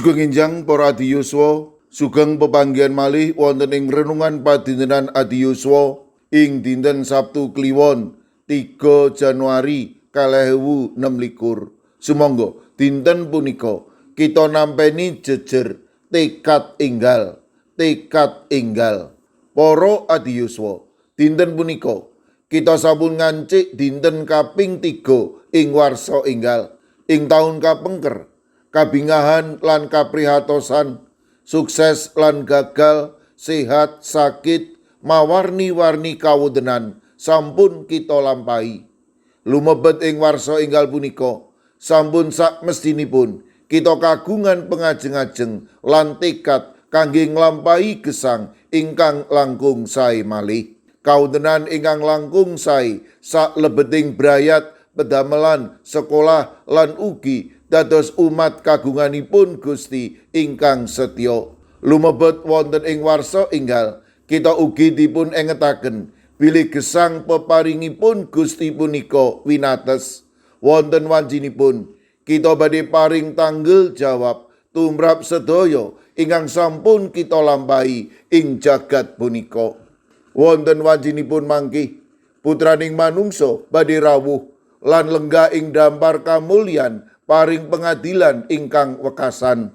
Sugeng enjang para adiyuswa, sugeng pepanggihan malih wonten ing renungan padintenan adiyuswa ing dinten Sabtu kliwon 3 Januari 2026. Sumangga dinten punika kita nampeni jejer tekad enggal. Para adiyuswa, dinten punika kita sampun ngancik dinten kaping 3 ing warsa enggal ing taun kapengker. Kabingahan lan kaprihatosan, sukses lan gagal, sehat, sakit, mawarni-warni kawudenan sampun kita lampahi. Lumebet ing warsa enggal punika, sampun sak mestinipun kita kagungan pengajeng-ajeng lan tekad kangge nglampahi gesang ingkang langkung sae malih. Kawudenan ingkang langkung sae sak lebeting brayat pedamelan, sekolah lan ugi dados umat kagunganipun Gusti ingkang setya. Lumebet wonten ing warsa enggal, kita ugi dipun engetaken bilih gesang peparingipun Gusti punika winates. Wonten wanjinipun kita badhe paring tanggel jawab tumrap sedaya ingkang sampun kita lampahi ing jagat punika. Wonten wanjinipun mangke putraning manungsa badhe rawuh lan lenggah ing dampar kamulyan paring pengadilan ingkang wekasan.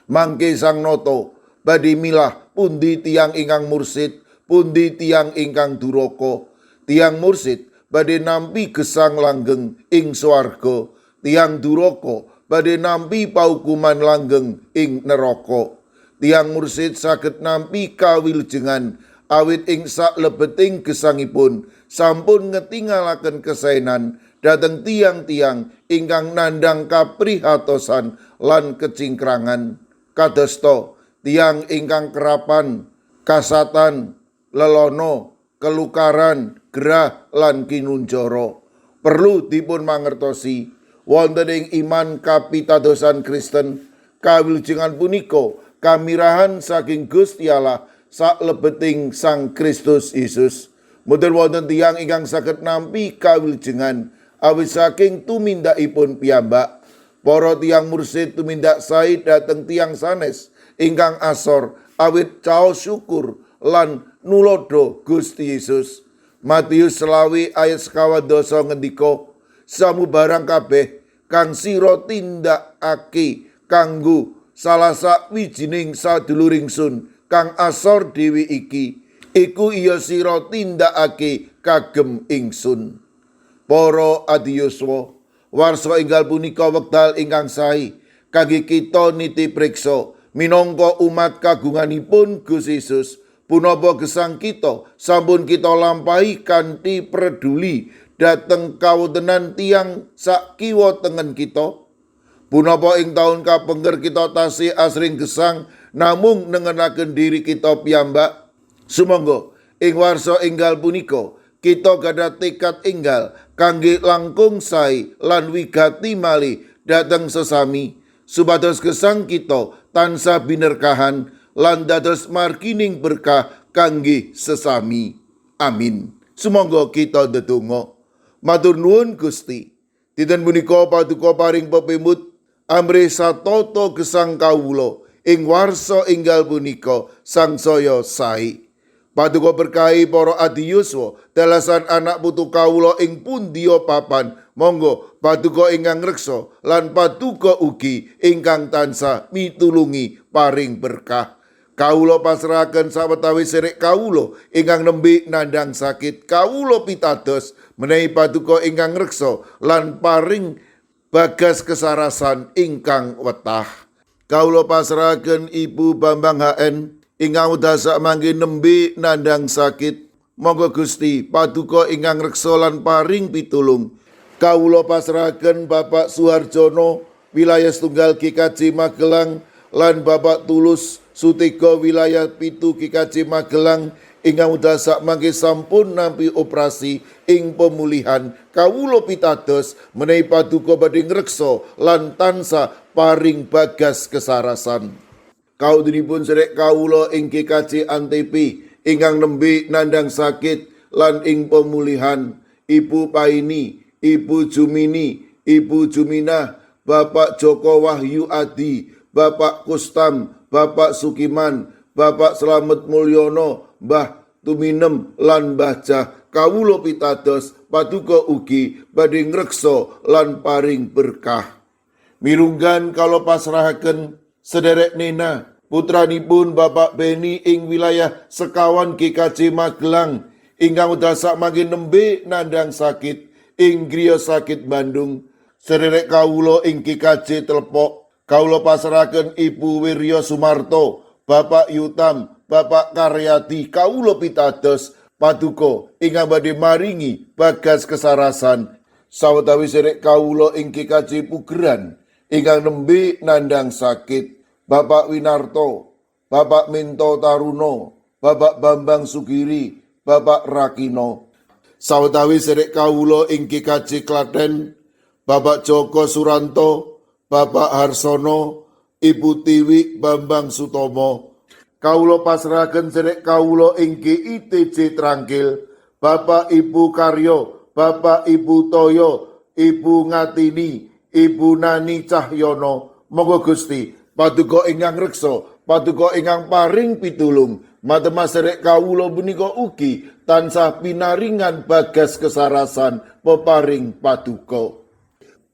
Mangke sang nata badhe milah pundi tiyang ingkang mursid, pundi tiyang ingkang duraka. Tiyang mursid badhe nampi gesang langgeng ing swarga, tiyang duraka badhe nampi paukuman langgeng ing neraka. Tiyang mursid saged nampi kawiljengan awit ing saklebeting gesangipun sampun ngetingalaken kesaenan dhateng tiang-tiang ingkang nandhang kaprihatosan lan kecingkrangan. Kadosta tiang ingkang kerapan, kasatan, lelono, kelukaran, gerah lan kinunjara perlu dipun mangertosi wonten ing iman kapitadosan Kristen. Kawiljengan punika kamirahan saking Gusti Allah saklebeting Sang Kristus Yesus. Mboten wonten tiyang ingkang saged nampi kawiljengan awit saking tumindakipun piyambak. Para tiyang mursid tumindak sae dhateng tiyang sanes ingkang asor awit caos syukur lan nulodo Gusti Yesus. Matius 20 ayat 12 ngendika, samubarang kabeh kang sira tindakake kanggo salah sawijining saduluring sun kang asor dhewe iki, iku iya sira tindakake kagem ingsun. Para adiyuswa, warsa enggal punika wekdal ingkang sae kangge kita niti priksa minangka umat kagunganipun Gusti Yesus. Punapa gesang kita sampun kita lampahi kanthi peduli dhateng kawontenan tiyang sak kiwa tengen kita. Punapa ing taun kapengker kita tasih asring gesang namung nengenaken diri kita piyambak. Sumangga ing warsa enggal punika kita gadah tekad enggal kangge langkung sae lan wigati malih dhateng sesami supados gesang kita tansah binerkahan lan dados margining berkah kangge sesami. Amin. Sumangga kita ndedonga. Matur nuwun Gusti, dinten punika paduka paring pepimut amrih satata gesang kawula ing warsa enggal punika sangsaya sae. Paduka berkahi para adiyuswa dalasan anak putu kawula ing pundiya papan. Monggo paduka ingkang reksa lan paduka ugi ingkang tansah mitulungi paring berkah. Kawula pasrahaken sawetawis sirek kawula ingkang nembe nandhang sakit. Kawula pitados menawi paduka ingkang reksa lan paring bagas kesarasan ingkang wetah. Kawula pasrahaken Ibu Bambang HN ingkang udasa mangke nembe nandhang sakit. Monggo Gusti paduka ingkang reksa lan paring pitulung. Kawula pasrahaken Bapak Suharjono wilayah setunggal GKJ Magelang lan Bapak Tulus Sutega wilayah 7 GKJ Magelang ingkang udasa mangke sampun nampi operasi ing pemulihan. Kawula pitados menawi paduka badhe ngreksa lan tansah paring bagas kesarasan. Kaudinipun sedherek kawula ing GKJ Antp ingkang nembe nandhang sakit lan ing pemulihan. Ibu Paini, Ibu Jumini, Ibu Juminah, Bapak Joko Wahyu Adi, Bapak Kustam, Bapak Sukiman, Bapak Slamet Mulyono, Mbah Tuminem lan Mbah Jah kawula pitados paduka ugi badhe ngreksa lan paring berkah. Mirunggan kalau pasrahaken sederek Nena putranipun Bapak Beni ing wilayah Sekawan GKJ Magelang ingkang dasak mangke nembe nandhang sakit ing griya sakit Bandung. Sederek kawula ing GKJ Telepok kawula pasrahaken Ibu Wirya Sumarto, Bapak Yutam, Bapak Karyadi kawula pitados paduka ingkang badhe maringi bagas kesarasan sawetawis sederek kawula ing GKJ Pugeran ingkang nembe nandhang sakit, Bapak Winarto, Bapak Minto Taruno, Bapak Bambang Sugiri, Bapak Rakino. Sawetawis sederek kawula ing GKJ Klaten, Bapak Joko Suranto, Bapak Harsono, Ibu Tiwi Bambang Sutomo. Kawula pasrahaken sederek kawula ing GITJ Trangkil, Bapak Ibu Karyo, Bapak Ibu Toyo, Ibu Ngatini, Ibu Nani Cahyono. Monggo Gusti paduka ingkang reksa, paduka ingkang paring pitulung, matemas sederek kawula punika ugi tansah pinaringan bagas kesarasan peparing paduka.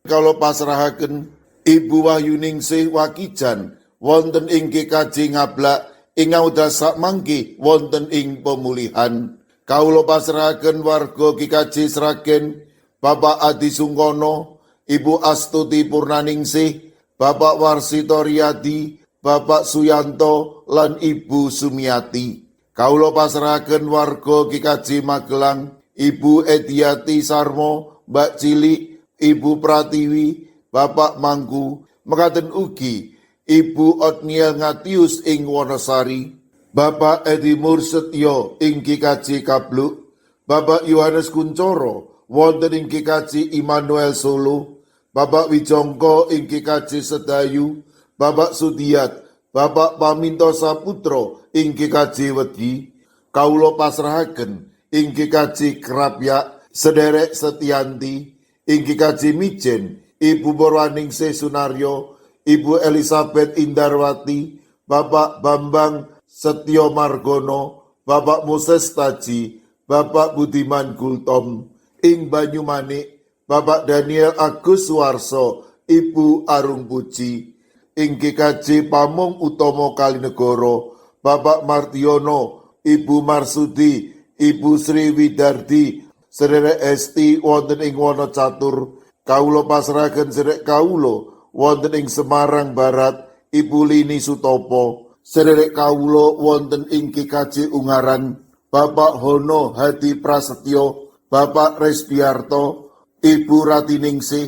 Kalau pasrahaken Ibu Wahyuningsih Wakijan wonten ing GKJ Ngablak ingkang dasak mangke wonten ing pemulihan. Kawula pasrahaken warga GKJ Sragen, Bapak Adi Sungkono, Ibu Astuti Purnaningsih, Bapak Warsito Riyadi, Bapak Suyanto lan Ibu Sumiati. Kawula pasrahaken warga GKJ Magelang, Ibu Ediati Sarmo, Mbak Cilik, Ibu Pratiwi, Bapak Mangku, mekaten ugi Ibu Otniel Ngatius ing Wonosari, Bapak Edi Mursetyo ing GKJ Kabluk, Bapak Yohanes Kuncoro wonten ing GKJ Immanuel Solo, Bapak Wijongko ing GKJ Sedayu, Bapak Sudiat, Bapak Paminto Saputro ing GKJ Wedi. Kawula pasrahaken ing GKJ Krapyak sederek Setianti, ing GKJ Mijen, Ibu Purwaningsih Sunaryo, Ibu Elizabeth Indarwati, Bapak Bambang Setyo Margono, Bapak Moses Taji, Bapak Budiman Gultom, ing Banyumanik, Bapak Daniel Agus Suwarso, Ibu Arung Puji, ing GKJ Pamung Utomo Kalinegoro, Bapak Martiono, Ibu Marsudi, Ibu Sri Widardi, sederek Esti wonten ing Wonocatur. Kawula pasrahaken sederek kawula wonten ing Semarang Barat, Ibu Lini Sutopo. Sederek kawula wonten ing GKJ Ungaran, Bapak Hono Hadi Prasetyo, Bapak Resdiarto, Ibu Ratiningsih,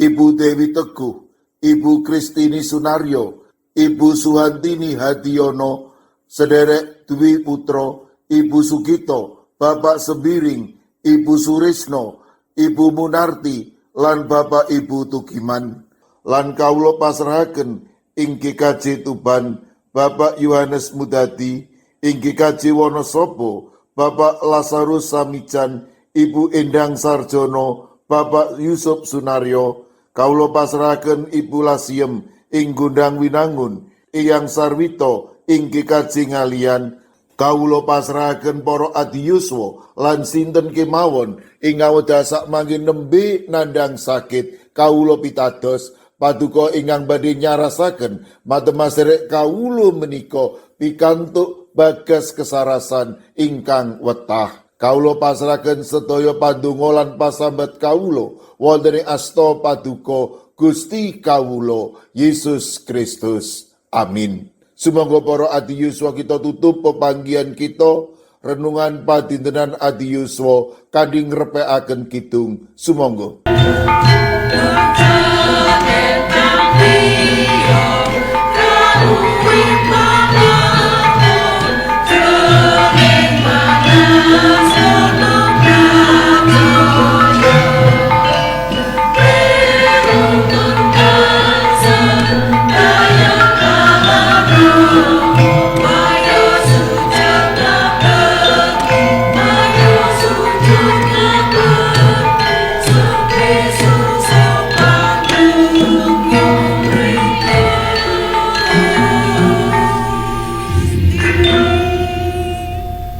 Ibu Dewi Teguh, Ibu Kristini Sunaryo, Ibu Suhantini Hadiono, sederek Dwi Putro, Ibu Sugito, Bapak Sembiring, Ibu Surisno, Ibu Munarti, lan Bapak Ibu Tukiman. Lan kawula pasrahaken ing GKJ Tuban, Bapak Yohanes Mudadi, ing GKJ Wonosobo, Bapak Lazarus Samijan, Ibu Endang Sarjono, Bapak Yusuf Sunaryo. Kawula pasrahaken Ibu Lasiem ing Gundang Winangun, Iyang Sarwito ing GKJ Ngalian. Kawula pasrahaken para adiyuswa lan sinten kemawon ingkang dasak mangke nembe nandhang sakit. Kawula pitados paduka ingkang badhe nyarasaken matemas sederek kawula menika pikantuk bagas kesarasan ingkang wetah. Kawula pasrahaken sedaya pandonga lan pasambat kawula wonten ing asta paduka Gusti kawula Yesus Kristus. Amin. Sumangga para adiyuswa kita tutup pepanggihan kita renungan padintenan adiyuswa kanthi ngrepekaken kidung. Sumangga. Kami